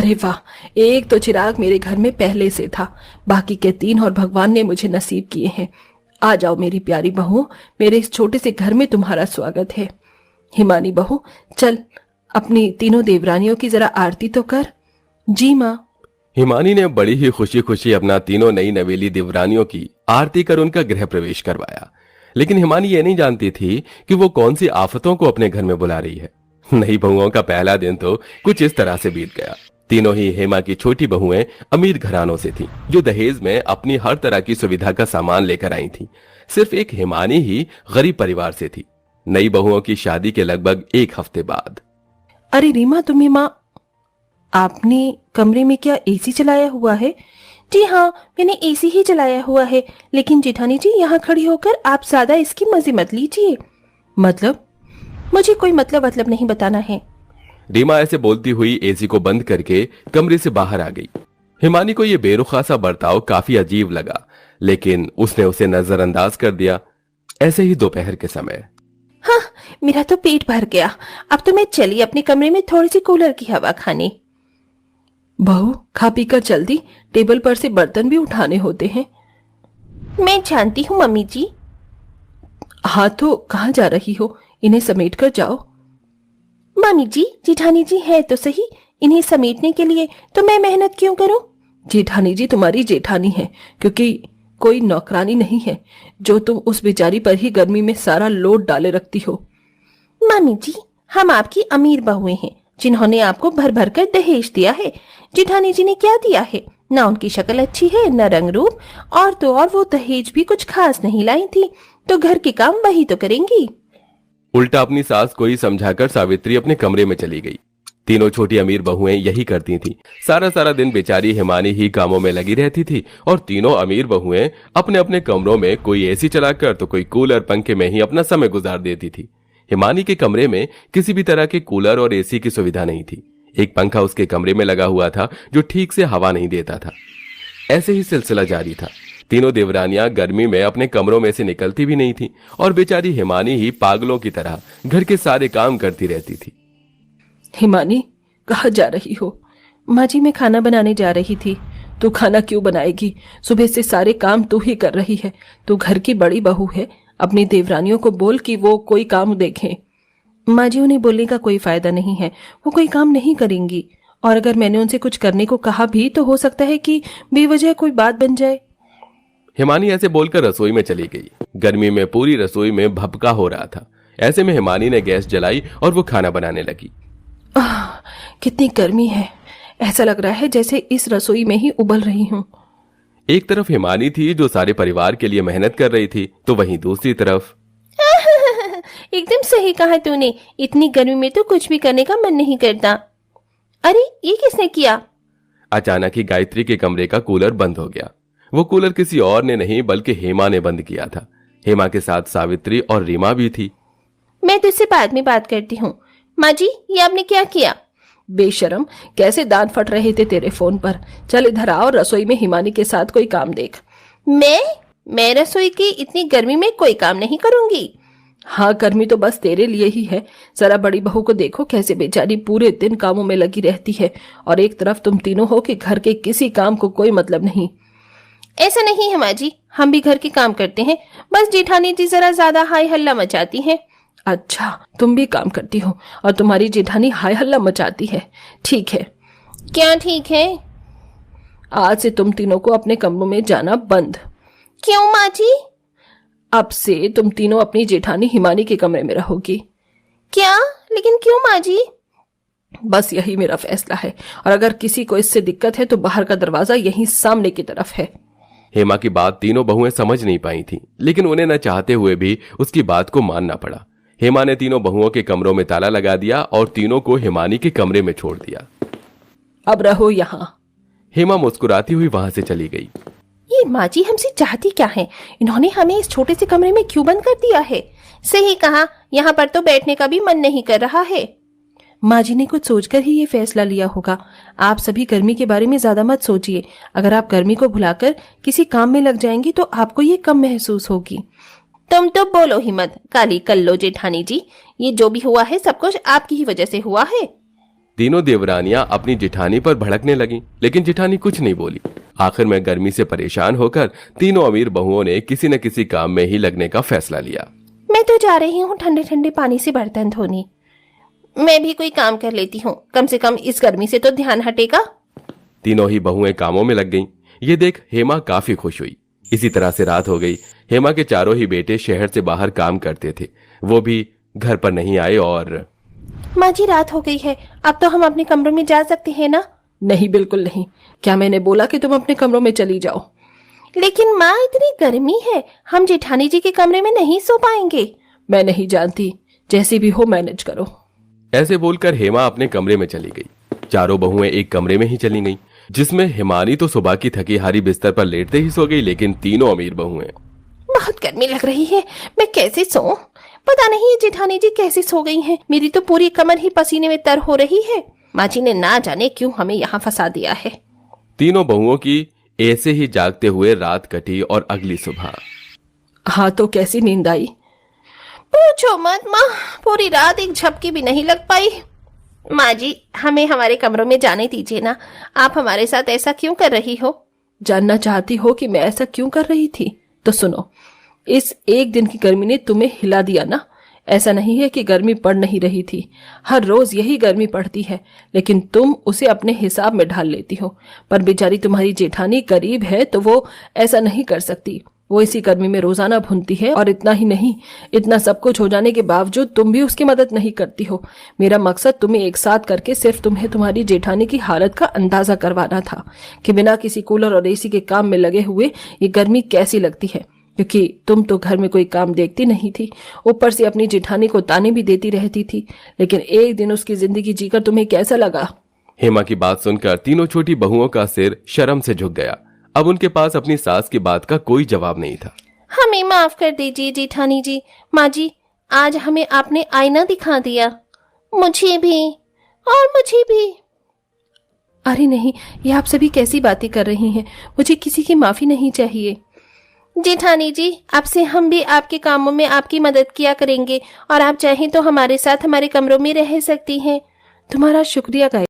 अरे वाह, एक तो चिराग मेरे घर में पहले से था, बाकी के 3 और भगवान ने मुझे नसीब किए हैं। आ जाओ मेरी प्यारी बहू, मेरे इस छोटे से घर में तुम्हारा स्वागत है। हिमानी बहू, चल अपनी तीनों देवरानियों की जरा आरती तो कर। जी माँ। हिमानी ने बड़ी ही खुशी खुशी अपना तीनों नई नवेली देवरानियों की आरती कर उनका गृह प्रवेश करवाया। लेकिन हिमानी ये नहीं जानती थी कि वो कौन सी आफतों को अपने घर में बुला रही है। नई बहुओं का पहला दिन तो कुछ इस तरह से बीत गया। तीनों ही हेमा की छोटी बहुएं अमीर घरानों से थीं, जो दहेज में अपनी हर तरह की सुविधा का सामान लेकर आई थीं। सिर्फ एक हिमानी ही गरीब परिवार से थी। नई बहुओं की शादी के लगभग 1 हफ्ते बाद। अरे रीमा, तुम्हें माँ, आपने कमरे में क्या एसी चलाया हुआ है? जी हाँ, मैंने एसी ही चलाया हुआ है, लेकिन जेठानी जी यहाँ खड़ी होकर आप ज्यादा इसकी मजे मत लीजिए। मतलब? मुझे कोई मतलब नहीं बताना है। रीमा ऐसे बोलती हुई एसी को बंद करके कमरे से बाहर आ गई। हिमानी को यह बेरुखा सा बर्ताव काफी अजीब लगा, लेकिन उसने उसे नजरअंदाज कर दिया। ऐसे ही दोपहर के समय। हाँ, मेरा तो पेट भर गया। अब तो मैं चली अपने कमरे में थोड़ी सी कूलर की हवा खाने। बहू, खा पी कर जल्दी, टेबल पर से बर्तन भी उठाने होते हैं। मैं जानती हूँ मम्मी जी। हाँ तो कहाँ जा रही हो? इन्हें समेट कर जाओ। मम्मी जी, जेठानी जी है तो सही, इन्हें समेटने के लिए तो मैं मेहनत क्यों करूं? जेठानी जी तुम्हारी जेठानी है, क्योंकि कोई नौकरानी नहीं है जो तुम उस बेचारी पर ही गर्मी में सारा लोड डाले रखती हो। मम्मी जी, हम आपकी अमीर बहुएं हैं जिन्होंने आपको भर भर कर दहेज दिया है। जेठानी जी ने क्या दिया है? ना उनकी शक्ल अच्छी है, न रंग रूप, और तो और वो दहेज भी कुछ खास नहीं लाई थी, तो घर के काम वही तो करेंगी। उल्टा अपनी सास को ही समझाकर सावित्री अपने कमरे में चली गई। तीनों छोटी अमीर बहुएं यही करती थीं। सारा सारा दिन बेचारी हिमानी ही कामों में लगी रहती थी और तीनों अमीर बहुएं अपने अपने कमरों में कोई एसी चलाकर तो कोई कूलर पंखे में ही अपना समय गुजार देती थी। हिमानी के कमरे में किसी भी तरह के कूलर और एसी की सुविधा नहीं थी। एक पंखा उसके कमरे में लगा हुआ था जो ठीक से हवा नहीं देता था। ऐसे ही सिलसिला जारी था। तीनों देवरानियां गर्मी में अपने कमरों में से निकलती भी नहीं थी और बेचारी हिमानी ही पागलों की तरह घर के सारे काम करती रहती थी। हिमानी, कहाँ जा रही हो? माँ जी, मैं खाना बनाने जा रही थी। तू खाना क्यों बनाएगी? सुबह से सारे काम तू ही कर रही है। तू घर की बड़ी बहू है, अपनी देवरानियों को बोल कि वो कोई काम देखें। माँ जी, उन्हें बोलने का कोई फायदा नहीं है, वो कोई काम नहीं करेंगी। और अगर मैंने उनसे कुछ करने को कहा भी तो हो सकता है कि बेवजह कोई बात बन जाए। हिमानी ऐसे बोलकर रसोई में चली गई। गर्मी में पूरी रसोई में भपका हो रहा था। ऐसे में हिमानी ने गैस जलाई और वो खाना बनाने लगी। कितनी गर्मी है, ऐसा लग रहा है जैसे इस रसोई में ही उबल रही हूँ। एक तरफ हिमानी थी जो सारे परिवार के लिए मेहनत कर रही थी, तो वहीं दूसरी तरफ एकदम सही कहा तूने, इतनी गर्मी में तो कुछ भी करने का मन नहीं करता। अरे ये किसने किया? अचानक ही गायत्री के कमरे का कूलर बंद हो गया। वो कूलर किसी और ने नहीं बल्कि हेमा ने बंद किया था। हेमा के साथ सावित्री और रीमा भी थी। मैं तुझसे बाद में बात करती हूँ। माँ जी, ये आपने क्या किया? बेशरम, कैसे दांत फट रहे थे तेरे फोन पर। चल इधर आओ, रसोई में हिमानी के साथ कोई काम देख। मैं रसोई की इतनी गर्मी में कोई काम नहीं करूंगी। हाँ, गर्मी तो बस तेरे लिए ही है। जरा बड़ी बहू को देखो कैसे बेचारी पूरे दिन कामों में लगी रहती है, और एक तरफ तुम तीनों हो कि घर के किसी काम को कोई मतलब नहीं। ऐसा नहीं है माँ जी, हम भी घर के काम करते हैं, बस जेठानी जी जरा ज्यादा हाय हल्ला मचाती हैं। अच्छा, तुम भी काम करती हो और तुम्हारी जेठानी हाय हल्ला मचाती है। ठीक है। क्या ठीक है? आज से तुम तीनों को अपने कमरों में जाना बंद। क्यों माँ जी? अब से तुम तीनों अपनी जेठानी हिमानी के कमरे में रहोगी। क्या? लेकिन क्यों माँ जी? बस यही मेरा फैसला है, और अगर किसी को इससे दिक्कत है तो बाहर का दरवाजा यहीं सामने की तरफ है। हेमा की बात तीनों बहुएं समझ नहीं पाई थीं, लेकिन उन्हें न चाहते हुए भी उसकी बात को मानना पड़ा। हेमा ने तीनों बहुओं के कमरों में ताला लगा दिया और तीनों को हिमानी के कमरे में छोड़ दिया। अब रहो यहाँ। हेमा मुस्कुराती हुई वहां से चली गई। ये माँ जी हमसे चाहती क्या है? इन्होंने हमें इस छोटे से कमरे में क्यों बंद कर दिया है? सही कहा, यहाँ पर तो बैठने का भी मन नहीं कर रहा है। माँ जी ने कुछ सोचकर ही ये फैसला लिया होगा। आप सभी गर्मी के बारे में ज्यादा मत सोचिए। अगर आप गर्मी को भुलाकर किसी काम में लग जाएंगी तो आपको ये कम महसूस होगी। तुम तो बोलो हिम्मत, काली कल्लो जेठानी जी, ये जो भी हुआ है सब कुछ आपकी ही वजह से हुआ है। तीनों देवरानियां अपनी जिठानी पर भड़कने लगीं, लेकिन जिठानी कुछ नहीं बोली। आखिर में गर्मी से परेशान होकर तीनों अमीर बहुओं ने किसी न किसी काम में ही लगने का फैसला लिया। मैं तो जा रही हूँ ठंडे ठंडे पानी से बर्तन धोने। मैं भी कोई काम कर लेती हूँ, कम से कम इस गर्मी से तो ध्यान हटेगा। तीनों ही बहुएं कामों में लग गईं। ये देख हेमा काफी खुश हुई। इसी तरह से रात हो गई। हेमा के चारों ही बेटे शहर से बाहर काम करते थे, वो भी घर पर नहीं आए। और माँ जी रात हो गई है, अब तो हम अपने कमरों में जा सकते हैं ना? नहीं, बिल्कुल नहीं। क्या मैंने बोला कि तुम अपने कमरों में चली जाओ? लेकिन माँ इतनी गर्मी है, हम जेठानी जी के कमरे में नहीं सो पाएंगे। मैं नहीं जानती, जैसे भी हो मैनेज करो। ऐसे बोलकर हेमा अपने कमरे में चली गई। चारों बहुएं एक कमरे में ही चली गईं, जिसमें हिमानी तो सुबह की थकी हारी बिस्तर पर लेटते ही सो गई, लेकिन तीनों अमीर बहुएं बहुत गर्मी लग रही है, मैं कैसे सोऊं? पता नहीं ये जेठानी जी कैसे सो गई हैं। मेरी तो पूरी कमर ही पसीने में तर हो रही है। माँ जी ने ना जाने क्यों हमें यहाँ फंसा दिया है। तीनों बहुओं की ऐसे ही जागते हुए रात कटी और अगली सुबह। हाँ तो कैसी नींद आई? पूछो मत माँ, पूरी रात एक झपकी भी नहीं लग पाई। माँ जी हमें हमारे कमरों में जाने दीजिए ना, आप हमारे साथ ऐसा क्यों कर रही हो? जानना चाहती हो कि मैं ऐसा क्यों कर रही थी? तो सुनो, इस एक दिन की गर्मी ने तुम्हें हिला दिया ना। ऐसा नहीं है कि गर्मी पड़ नहीं रही थी, हर रोज यही गर्मी पड़ती है, लेकिन तुम उसे अपने हिसाब में ढाल लेती हो। पर बेचारी तुम्हारी जेठानी गरीब है तो वो ऐसा नहीं कर सकती। वो इसी गर्मी में रोजाना भूनती है, और इतना ही नहीं, इतना सब कुछ हो जाने के बावजूद तुम भी उसकी मदद नहीं करती हो। मेरा मकसद तुम्हें एक साथ करके सिर्फ तुम्हें तुम्हारी जेठानी की हालत का अंदाजा करवाना था कि बिना किसी कूलर और एसी के काम में लगे हुए ये गर्मी कैसी लगती है, क्योंकि तुम तो घर में कोई काम देखती नहीं थी, ऊपर से अपनी जेठानी को ताने भी देती रहती थी। लेकिन एक दिन उसकी जिंदगी जीकर तुम्हें कैसा लगा? हेमा की बात सुनकर तीनों छोटी बहुओं का सिर शर्म से झुक गया। अब उनके पास अपनी सास की बात का कोई जवाब नहीं था। हमें माफ कर दीजिए जेठानी जी। माँ जी आज हमें आपने आईना दिखा दिया। मुझे भी, और मुझे भी। अरे नहीं, ये आप सभी कैसी बातें कर रही हैं? मुझे किसी की माफी नहीं चाहिए। जेठानी जी अब से हम भी आपके कामों में आपकी मदद किया करेंगे, और आप चाहें तो हमारे साथ हमारे कमरों में रह सकती हैं। तुम्हारा शुक्रिया गाय।